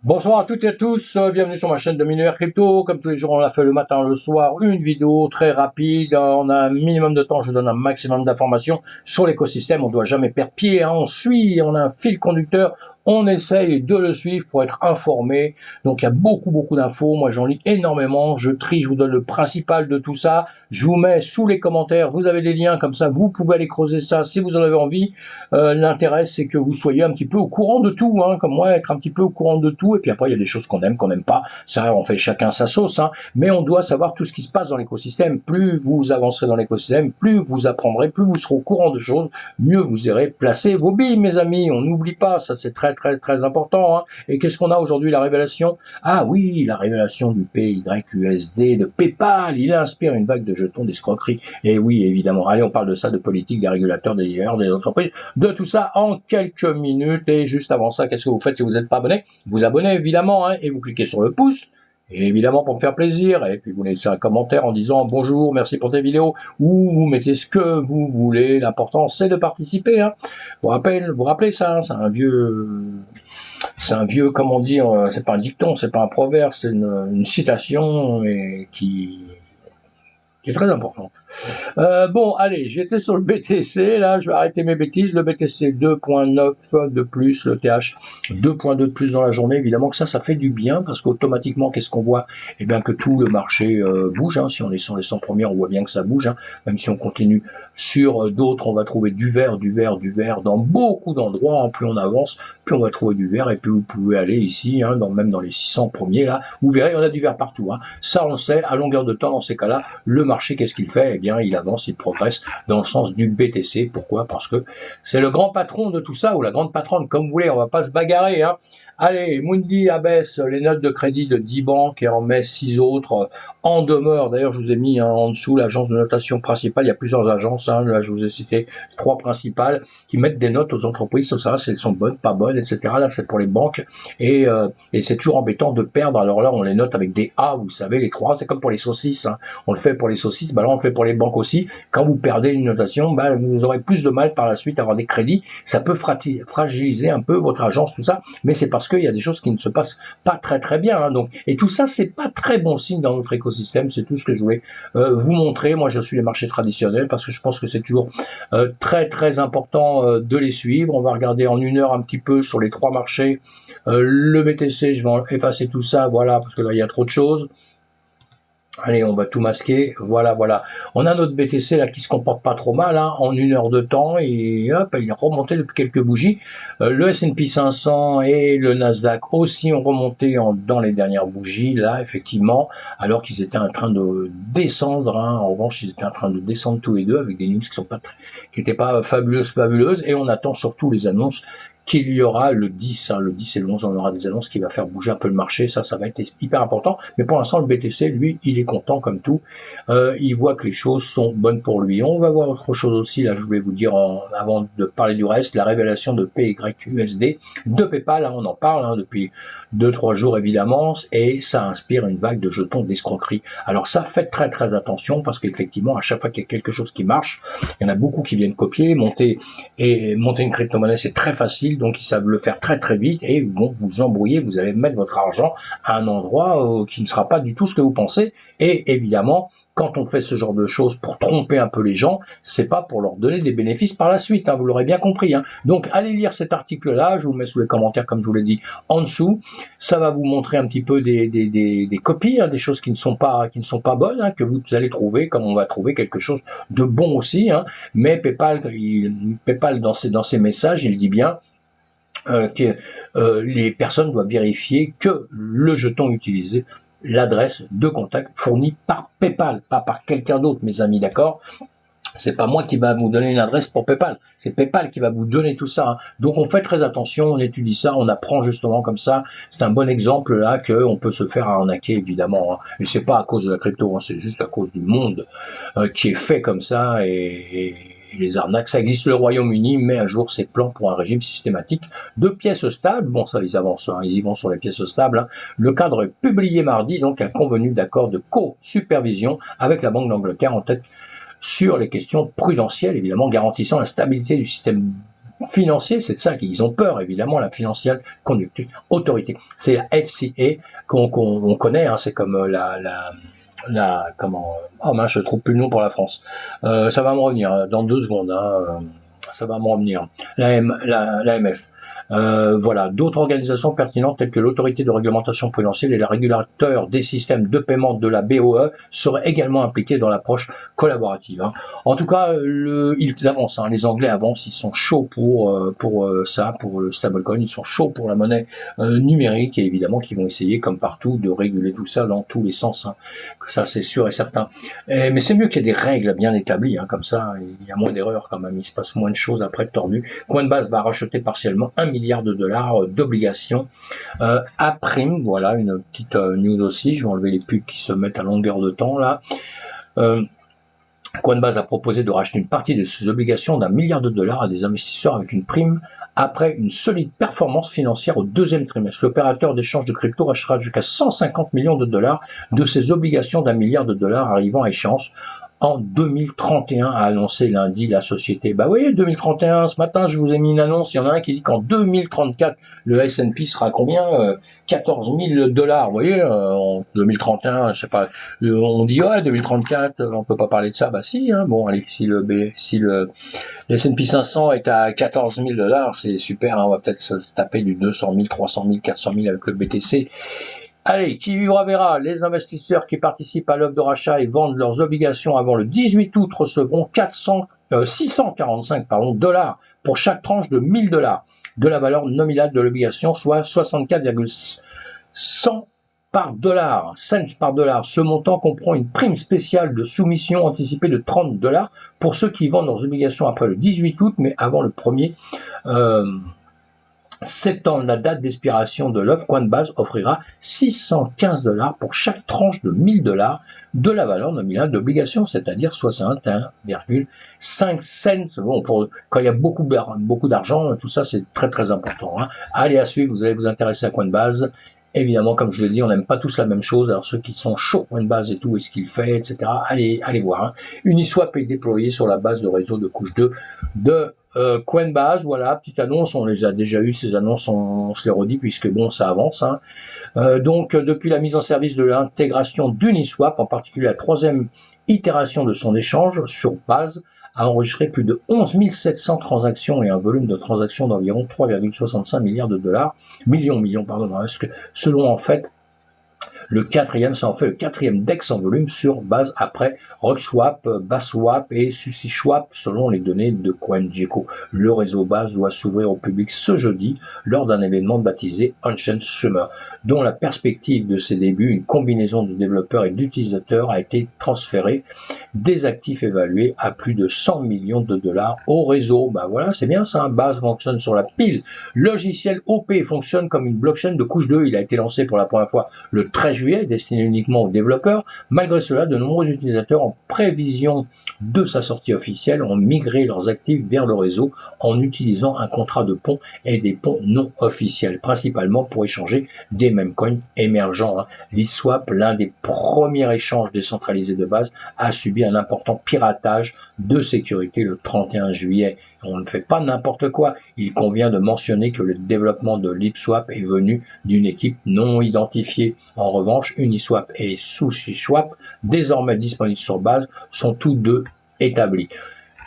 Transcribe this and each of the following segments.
Bonsoir à toutes et à tous, bienvenue sur ma chaîne de Mineur Crypto. Comme tous les jours, on l'a fait le matin, le soir, une vidéo très rapide. On a un minimum de temps, je donne un maximum d'informations sur l'écosystème. On ne doit jamais perdre pied, hein. On suit, on a un fil conducteur. On essaye de le suivre pour être informé. Donc il y a beaucoup d'infos. Moi j'en lis énormément. Je trie, je vous donne le principal de tout ça. Je vous mets sous les commentaires. Vous avez des liens comme ça. Vous pouvez aller creuser ça si vous en avez envie. L'intérêt c'est que vous soyez un petit peu au courant de tout, hein, comme moi, être un petit peu au courant de tout. Et puis après il y a des choses qu'on n'aime pas. C'est vrai, on fait chacun sa sauce, hein. Mais on doit savoir tout ce qui se passe dans l'écosystème. Plus vous avancerez dans l'écosystème, plus vous apprendrez, plus vous serez au courant de choses, mieux vous irez placer vos billes, mes amis. On n'oublie pas, ça c'est très important, hein. Et qu'est-ce qu'on a aujourd'hui, la révélation? Ah oui, la révélation du PYUSD de PayPal. Il inspire une vague de jetons d'escroquerie. Et oui, évidemment. Allez, on parle de ça, de politique, des régulateurs, des leaders, des entreprises, de tout ça en quelques minutes. Et juste avant ça, qu'est-ce que vous faites si vous n'êtes pas abonné? Vous abonnez évidemment, hein, et vous cliquez sur le pouce. Et évidemment pour me faire plaisir, et puis vous laissez un commentaire en disant bonjour, merci pour tes vidéos, ou vous mettez ce que vous voulez. L'important c'est de participer, hein. Vous rappelez ça, hein, c'est un vieux, comment dire, c'est pas un dicton, c'est pas un proverbe, c'est une citation et qui est très importante. Bon, allez, j'étais sur le BTC, là, je vais arrêter mes bêtises. Le BTC 2.9 de plus, le TH 2.2 de plus dans la journée. Évidemment que ça fait du bien, parce qu'automatiquement, qu'est-ce qu'on voit? Eh bien, que tout le marché bouge, hein. Si on est sur les 100 premières, on voit bien que ça bouge, hein. Même si on continue sur d'autres, on va trouver du vert dans beaucoup d'endroits, hein. Plus on avance, plus on va trouver du vert, et puis vous pouvez aller ici, hein, même dans les 600 premiers, là, vous verrez, on a du vert partout, hein. Ça, on le sait, à longueur de temps, dans ces cas-là, le marché, qu'est-ce qu'il fait? Eh bien, il avance, il progresse dans le sens du BTC. Pourquoi? Parce que c'est le grand patron de tout ça, ou la grande patronne, comme vous voulez, on va pas se bagarrer, hein. Allez, Mundi abaisse les notes de crédit de 10 banques et en met 6 autres en demeure. D'ailleurs, je vous ai mis, hein, en dessous l'agence de notation principale. Il y a plusieurs agences, hein. Là, je vous ai cité 3 principales qui mettent des notes aux entreprises, ça, si elles sont bonnes, pas bonnes, etc. Là, c'est pour les banques. Et c'est toujours embêtant de perdre. Alors là, on les note avec des A, vous savez, les 3, c'est comme pour les saucisses, hein. On le fait pour les saucisses, bah là, on le fait pour les banques aussi. Quand vous perdez une notation, bah, vous aurez plus de mal par la suite à avoir des crédits. Ça peut fragiliser un peu votre agence, tout ça. Mais c'est parce qu'il y a des choses qui ne se passent pas très bien, hein. Donc, et tout ça, c'est pas très bon signe dans notre écosystème. C'est tout ce que je voulais vous montrer. Moi, je suis les marchés traditionnels parce que je pense que c'est toujours très important de les suivre. On va regarder en une heure un petit peu sur les 3 marchés. Le BTC, je vais effacer tout ça, voilà, parce que là, il y a trop de choses. Allez, on va tout masquer, voilà. On a notre BTC là qui se comporte pas trop mal, hein, en une heure de temps, et hop, il est remonté depuis quelques bougies. Le S&P 500 et le Nasdaq aussi ont remonté dans les dernières bougies, là, effectivement, alors qu'ils étaient en train de descendre, hein. En revanche, ils étaient en train de descendre tous les deux avec des news qui n'étaient pas fabuleuses, et on attend surtout les annonces qu'il y aura le 10, hein, le 10 et le 11, on aura des annonces qui va faire bouger un peu le marché, ça va être hyper important, mais pour l'instant, le BTC, lui, il est content comme tout, il voit que les choses sont bonnes pour lui. On va voir autre chose aussi, là, je voulais vous dire, avant de parler du reste, la révélation de PYUSD, de PayPal, hein, on en parle, hein, depuis 2-3 jours évidemment, et ça inspire une vague de jetons d'escroquerie. Alors ça, faites très attention, parce qu'effectivement, à chaque fois qu'il y a quelque chose qui marche, il y en a beaucoup qui viennent copier, monter une crypto-monnaie, c'est très facile, donc ils savent le faire très vite, et vont vous embrouiller, vous allez mettre votre argent à un endroit qui ne sera pas du tout ce que vous pensez, et évidemment, quand on fait ce genre de choses pour tromper un peu les gens, c'est pas pour leur donner des bénéfices par la suite, hein, vous l'aurez bien compris, hein. Donc allez lire cet article-là, je vous le mets sous les commentaires comme je vous l'ai dit en dessous. Ça va vous montrer un petit peu des copies, hein, des choses qui ne sont pas bonnes, hein, que vous allez trouver, comme on va trouver quelque chose de bon aussi, hein. Mais PayPal dans ses messages, il dit bien que les personnes doivent vérifier que le jeton utilisé, l'adresse de contact fournie par PayPal, pas par quelqu'un d'autre, mes amis, d'accord? C'est pas moi qui va vous donner une adresse pour PayPal, c'est PayPal qui va vous donner tout ça, hein. Donc on fait très attention, on étudie ça, on apprend justement comme ça. C'est un bon exemple là qu'on peut se faire arnaquer évidemment, hein. Et c'est pas à cause de la crypto, hein, c'est juste à cause du monde qui est fait comme ça, et les arnaques, ça existe. Le Royaume-Uni met à jour ses plans pour un régime systématique de pièces stables. Bon, ça, ils avancent, hein, ils y vont sur les pièces stables, hein. Le cadre est publié mardi, donc un convenu d'accord de co-supervision avec la Banque d'Angleterre en tête sur les questions prudentielles, évidemment, garantissant la stabilité du système financier, c'est de ça qu'ils ont peur, évidemment, la Financial Conduct Authority. C'est la FCA qu'on connaît, hein, c'est comme oh mince, je trouve plus le nom pour la France. Ça va me revenir dans 2 secondes, hein, ça va me revenir. L'AMF. Voilà, d'autres organisations pertinentes telles que l'autorité de réglementation prudentielle et le régulateur des systèmes de paiement de la BOE seraient également impliqués dans l'approche collaborative. Hein. En tout cas, ils avancent, hein, les Anglais avancent, ils sont chauds pour ça, pour le stablecoin, ils sont chauds pour la monnaie numérique et évidemment qu'ils vont essayer, comme partout, de réguler tout ça dans tous les sens. Hein. Ça, c'est sûr et certain. Mais c'est mieux qu'il y ait des règles bien établies, hein, comme ça, il y a moins d'erreurs quand même, il se passe moins de choses après de tordu. Coinbase va racheter partiellement 1 milliard de dollars d'obligations à prime. Voilà, une petite news aussi. Je vais enlever les pubs qui se mettent à longueur de temps là. Coinbase a proposé de racheter une partie de ses obligations d'1 milliard de dollars à des investisseurs avec une prime après une solide performance financière au 2e trimestre. L'opérateur d'échange de crypto rachètera jusqu'à 150 millions de dollars de ses obligations d'1 milliard de dollars arrivant à échéance en 2031, a annoncé lundi la société. Bah oui, 2031, ce matin, je vous ai mis une annonce, il y en a un qui dit qu'en 2034, le S&P sera combien 14 000 dollars, vous voyez, en 2031, je sais pas, on dit, ouais, 2034, on peut pas parler de ça, bah si, hein, bon, allez, si le S&P 500 est à 14 000 dollars, c'est super, hein, on va peut-être se taper du 200 000, 300 000, 400 000 avec le BTC. Allez, qui vivra verra, les investisseurs qui participent à l'offre de rachat et vendent leurs obligations avant le 18 août recevront 645 dollars pour chaque tranche de 1000 dollars de la valeur nominale de l'obligation, soit 64,100 cents par dollar. Ce montant comprend une prime spéciale de soumission anticipée de 30 dollars pour ceux qui vendent leurs obligations après le 18 août, mais avant le 1er septembre, la date d'expiration de l'offre. Coinbase offrira 615 dollars pour chaque tranche de 1000 dollars de la valeur nominale d'obligation, c'est-à-dire 61,5 cents. Bon, quand il y a beaucoup d'argent, tout ça c'est très très important. Hein. Allez à suivre, vous allez vous intéresser à Coinbase. Évidemment, comme je l'ai dit, on n'aime pas tous la même chose. Alors ceux qui sont chauds Coinbase et tout, et ce qu'il fait, etc. Allez voir. Hein. Uniswap est déployé sur la base de réseau de couche 2 de Coinbase. Voilà, petite annonce, on les a déjà eu, ces annonces, on se les redit puisque bon, ça avance. Hein. Donc, depuis la mise en service de l'intégration d'Uniswap, en particulier la 3e itération de son échange sur base, a enregistré plus de 11 700 transactions et un volume de transactions d'environ 3,65 milliards de dollars, millions, pardon, selon en fait le 4e, c'est en fait le 4e DEX en volume sur base après RockSwap, Basswap et SushiSwap selon les données de CoinGecko. Le réseau base doit s'ouvrir au public ce jeudi lors d'un événement baptisé Ancient Summer, dont la perspective de ses débuts, une combinaison de développeurs et d'utilisateurs, a été transférée des actifs évalués à plus de 100 millions de dollars au réseau. Bah voilà, c'est bien ça, Base fonctionne sur la pile. Logiciel OP fonctionne comme une blockchain de couche 2. Il a été lancé pour la première fois le 13 juillet, destiné uniquement aux développeurs. Malgré cela, de nombreux utilisateurs en prévision de sa sortie officielle ont migré leurs actifs vers le réseau en utilisant un contrat de pont et des ponts non officiels, principalement pour échanger des mêmes coins émergents. LeetSwap, l'un des premiers échanges décentralisés de base, a subi un important piratage de sécurité le 31 juillet. On ne fait pas n'importe quoi. Il convient de mentionner que le développement de LeetSwap est venu d'une équipe non identifiée. En revanche, Uniswap et SushiSwap, désormais disponibles sur base, sont tous deux établis.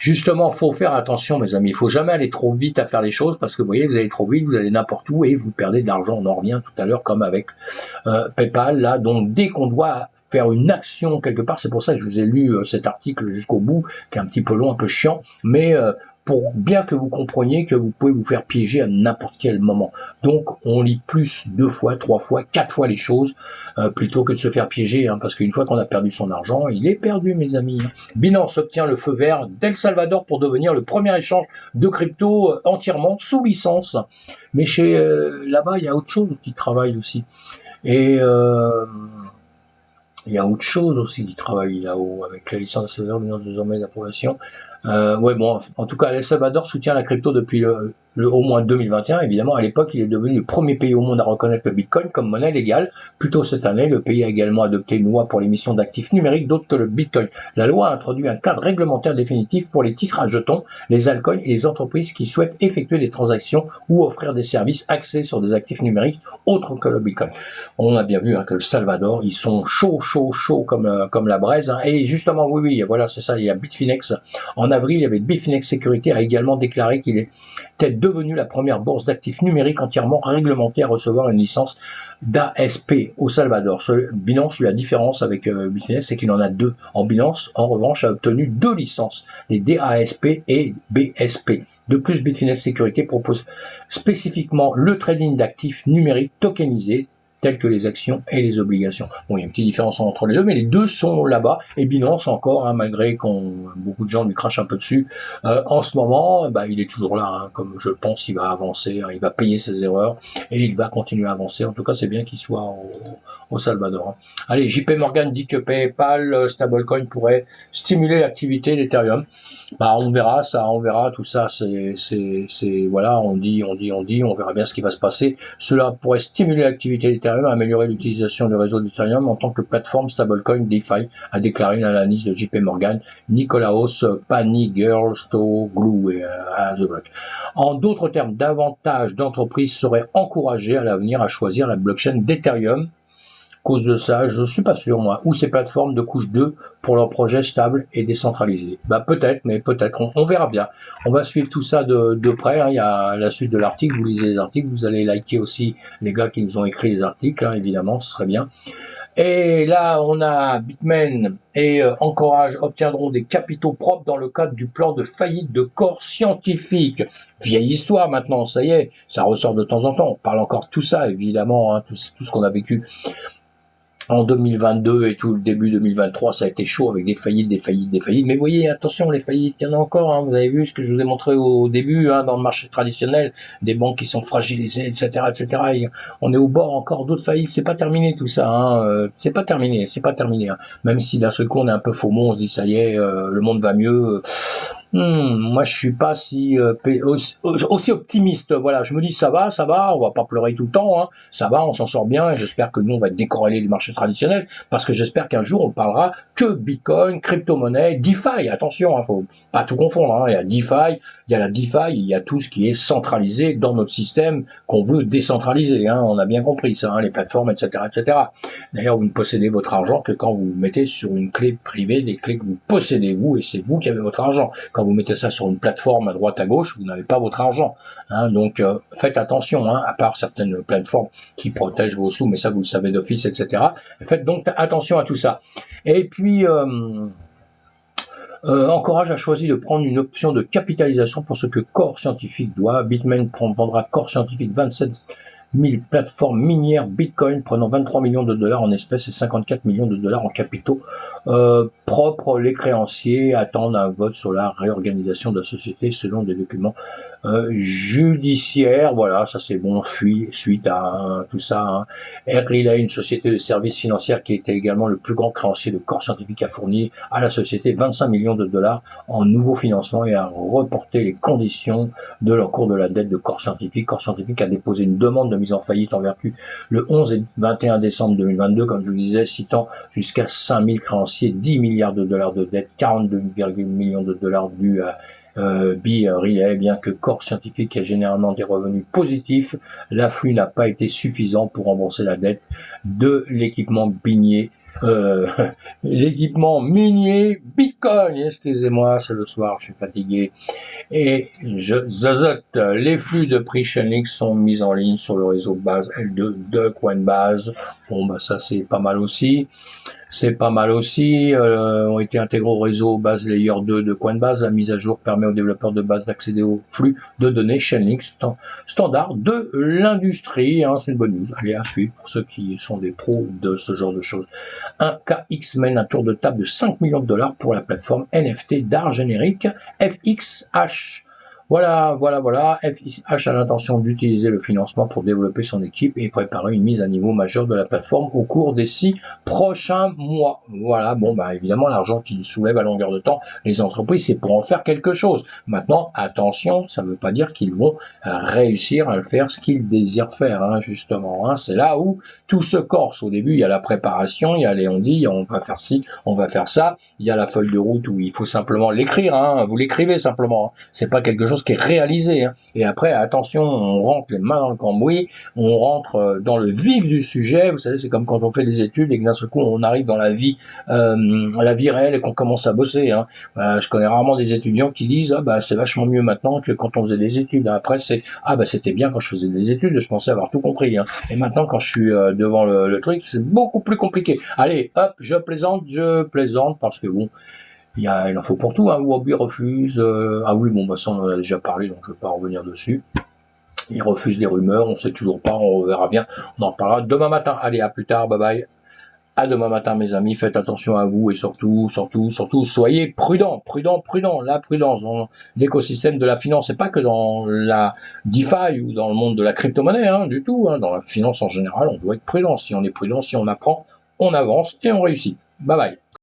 Justement, faut faire attention, mes amis. Il faut jamais aller trop vite à faire les choses parce que vous voyez, vous allez trop vite, vous allez n'importe où et vous perdez de l'argent. On en revient tout à l'heure comme avec PayPal. Là, donc dès qu'on doit faire une action quelque part, c'est pour ça que je vous ai lu cet article jusqu'au bout, qui est un petit peu long, un peu chiant, mais pour bien que vous compreniez que vous pouvez vous faire piéger à n'importe quel moment. Donc, on lit plus 2 fois, 3 fois, 4 fois les choses, plutôt que de se faire piéger, hein, parce qu'une fois qu'on a perdu son argent, il est perdu, mes amis. Binance obtient le feu vert d'El Salvador pour devenir le premier échange de crypto entièrement sous licence. Mais chez là-bas, il y a autre chose qui travaille aussi. Et il y a autre chose aussi qui travaille là-haut, avec la licence de désormais d'approbation. Ouais, bon, en tout cas, El Salvador soutient la crypto depuis au moins 2021, évidemment, à l'époque, il est devenu le premier pays au monde à reconnaître le Bitcoin comme monnaie légale. Plus tôt cette année, le pays a également adopté une loi pour l'émission d'actifs numériques d'autres que le Bitcoin. La loi a introduit un cadre réglementaire définitif pour les titres à jetons, les altcoins et les entreprises qui souhaitent effectuer des transactions ou offrir des services axés sur des actifs numériques autres que le Bitcoin. On a bien vu que le Salvador, ils sont chauds comme la braise. Et justement, oui, voilà, c'est ça, il y a Bitfinex. En avril, il y avait Bitfinex Security a également déclaré qu'il était devenu la première bourse d'actifs numériques entièrement réglementée à recevoir une licence d'ASP au Salvador. Binance, la différence avec Bitfinex, c'est qu'il en a deux. En Binance, en revanche, a obtenu 2 licences, les DASP et BSP. De plus, Bitfinex Security propose spécifiquement le trading d'actifs numériques tokenisés tels que les actions et les obligations. Bon, il y a une petite différence entre les deux, mais les deux sont là-bas. Et Binance encore, malgré qu'on beaucoup de gens lui crachent un peu dessus, en ce moment, il est toujours là. Comme je pense, il va avancer, il va payer ses erreurs et il va continuer à avancer. En tout cas, c'est bien qu'il soit au Salvador. Allez, JP Morgan dit que PayPal stablecoin pourrait stimuler l'activité d'Ethereum. On verra tout ça, voilà, on dit, on verra bien ce qui va se passer. Cela pourrait stimuler l'activité d'Ethereum, améliorer l'utilisation du réseau d'Ethereum en tant que plateforme stablecoin DeFi, a déclaré une analyse de JP Morgan, Nicolaos Panigerstoglou à The Block. En d'autres termes, davantage d'entreprises seraient encouragées à l'avenir à choisir la blockchain d'Ethereum. Cause de ça, je suis pas sûr, moi, ou ces plateformes de couche 2 pour leurs projets stables et décentralisés. Peut-être, mais peut-être, on verra bien. On va suivre tout ça de près, Il y a la suite de l'article, vous lisez les articles, vous allez liker aussi les gars qui nous ont écrit les articles, évidemment, ce serait bien. Et là, on a Bitmain et Encourage obtiendront des capitaux propres dans le cadre du plan de faillite de Core Scientifique. Vieille histoire maintenant, ça y est, ça ressort de temps en temps. On parle encore de tout ça, évidemment, tout ce qu'on a vécu en 2022 et tout le début 2023, ça a été chaud avec des faillites. Mais voyez, attention, les faillites, il y en a encore. Vous avez vu ce que je vous ai montré au début, dans le marché traditionnel, des banques qui sont fragilisées, etc., etc. Et on est au bord encore d'autres faillites. C'est pas terminé tout ça. C'est pas terminé. Même si d'un seul coup on est un peu faux on se dit ça y est, le monde va mieux. Moi je suis pas si aussi optimiste. Voilà, je me dis ça va, on va pas pleurer tout le temps. Ça va, on s'en sort bien. Et j'espère que nous on va être décorrélés du marché traditionnel parce que j'espère qu'un jour on parlera que Bitcoin, crypto-monnaie, DeFi. Attention, faut pas tout confondre. Il y a DeFi, il y a la DeFi, il y a tout ce qui est centralisé dans notre système qu'on veut décentraliser. On a bien compris ça, les plateformes, etc., etc. D'ailleurs, vous ne possédez votre argent que quand vous mettez sur une clé privée, des clés que vous possédez vous, et c'est vous qui avez votre argent. Quand vous mettez ça sur une plateforme à droite à gauche, vous n'avez pas votre argent. Donc faites attention, à part certaines plateformes qui protègent vos sous, mais ça vous le savez d'office, etc. Faites donc attention à tout ça. Et puis Encourage a choisi de prendre une option de capitalisation pour ce que Core Scientifique doit. Bitmain vendra Core Scientifique 27 000 plateformes minières Bitcoin prenant 23 millions de dollars en espèces et 54 millions de dollars en capitaux propres. Les créanciers attendent un vote sur la réorganisation de la société selon des documents judiciaires. Voilà, ça c'est bon, suite à tout ça. Relay, une société de services financiers qui était également le plus grand créancier de Core Scientifique, a fourni à la société 25 millions de dollars en nouveau financement et a reporté les conditions de l'encours de la dette de Core Scientifique. Core Scientifique a déposé une demande de mise en faillite en vertu le 11 et 21 décembre 2022, comme je vous disais, citant jusqu'à 5000 créanciers, 10 milliards de dollars de dette, 42,1 millions de dollars dus à Relay. Bien que Core Scientifique ait généralement des revenus positifs, l'afflux n'a pas été suffisant pour rembourser la dette de l'équipement minier. L'équipement minier Bitcoin, excusez-moi, c'est le soir, je suis fatigué. Et je zozote, les flux de prix Chainlink sont mis en ligne sur le réseau base L2 de Coinbase. Ça c'est pas mal aussi. Ont été intégrés au réseau base Layer 2 de Coinbase. La mise à jour permet aux développeurs de base d'accéder au flux de données Chainlink standard de l'industrie. C'est une bonne news. Allez, à suivre pour ceux qui sont des pros de ce genre de choses. 1KX mène un tour de table de 5 millions de dollars pour la plateforme NFT d'art générique FXH. Voilà. FIH a l'intention d'utiliser le financement pour développer son équipe et préparer une mise à niveau majeure de la plateforme au cours des 6 prochains mois. Voilà, bon, bah, évidemment, l'argent qu'il soulève à longueur de temps, les entreprises, c'est pour en faire quelque chose. Maintenant, attention, ça ne veut pas dire qu'ils vont réussir à le faire ce qu'ils désirent faire, hein, justement. Hein. C'est là où tout se corse. Au début, il y a la préparation, il y a les on dit, on va faire ci, on va faire ça. Il y a la feuille de route où il faut simplement l'écrire, hein, vous l'écrivez simplement. Hein. C'est pas quelque chose qui est réalisé. Hein. Et après, attention, on rentre les mains dans le cambouis, on rentre dans le vif du sujet. Vous savez, c'est comme quand on fait des études et que d'un seul coup on arrive dans la vie réelle et qu'on commence à bosser. Hein. Je connais rarement des étudiants qui disent ah bah c'est vachement mieux maintenant que quand on faisait des études. Après c'est ah bah c'était bien quand je faisais des études, je pensais avoir tout compris. Hein. Et maintenant quand je suis devant le truc, c'est beaucoup plus compliqué. Allez, hop, je plaisante parce que bon. Il en faut pour tout, hein. Wabi refuse. Ah oui, bon, bah ça on en a déjà parlé, donc je vais pas revenir dessus. Il refuse les rumeurs, on sait toujours pas, on verra bien. On en parlera demain matin. Allez, à plus tard, bye bye. À demain matin, mes amis. Faites attention à vous et surtout, soyez prudents. La prudence dans l'écosystème de la finance, c'est pas que dans la DeFi ou dans le monde de la crypto-monnaie, hein, du tout. Hein. Dans la finance en général, on doit être prudent. Si on est prudent, si on apprend, on avance et on réussit. Bye bye.